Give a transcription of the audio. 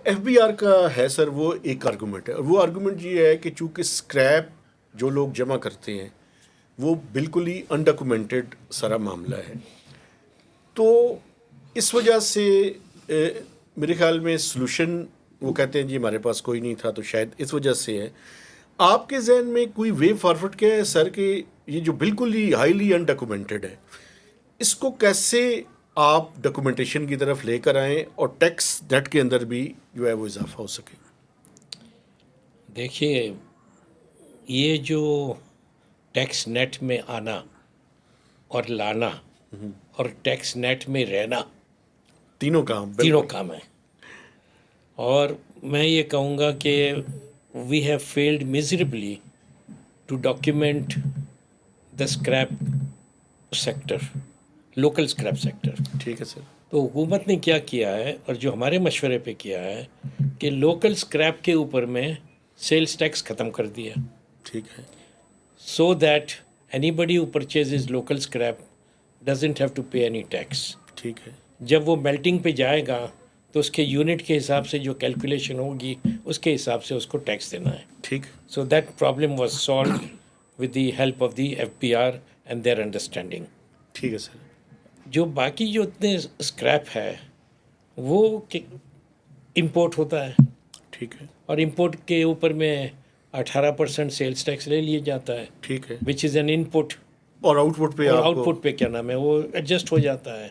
FBR का है sir, वो एक आर्गूमेंट है, और वो आर्गूमेंट ये है कि चूंकि स्क्रैप जो लोग जमा करते हैं वो बिल्कुल ही अनडॉक्यूमेंटेड सारा मामला है, तो इस वजह से मेरे ख्याल में सॉल्यूशन, वो कहते हैं जी हमारे पास कोई नहीं था, तो शायद इस वजह से है। आपके जहन में कोई वे फॉरवर्ड क्या है सर कि ये जो बिल्कुल ही हाईली अनडॉक्यूमेंटेड है, इसको कैसे आप डॉक्यूमेंटेशन की तरफ लेकर आएँ और टैक्स नेट के अंदर भी जो है वो इजाफा हो सके? देखिए, ये जो टैक्स नेट में आना और लाना और टैक्स नेट में रहना, तीनों काम तीनों बिल्कुल। काम है। और मैं ये कहूँगा कि we have failed miserably to document the scrap sector, local scrap sector. ठीक है सर। तो हुकूमत ने क्या किया है और जो हमारे मशवरे पे किया है कि लोकल स्क्रैप के ऊपर में सेल्स टैक्स ख़त्म कर दिया, ठीक है। so that anybody who purchases local scrap doesn't have to pay any tax. ठीक है। जब वो मेल्टिंग पे जाएगा तो उसके यूनिट के हिसाब से जो कैलकुलेशन होगी उसके हिसाब से उसको टैक्स देना है। ठीक। So that problem was solve with the help of the FPR and their understanding. ठीक है सर। जो बाकी जो इतने स्क्रैप है वो इंपोर्ट होता है, ठीक है। और इंपोर्ट के ऊपर में 18% सेल्स टैक्स ले लिया जाता है, ठीक है। विच इज़ एन इनपुट, और आउटपुट पे और आपको आउटपुट पे क्या नाम है वो एडजस्ट हो जाता है।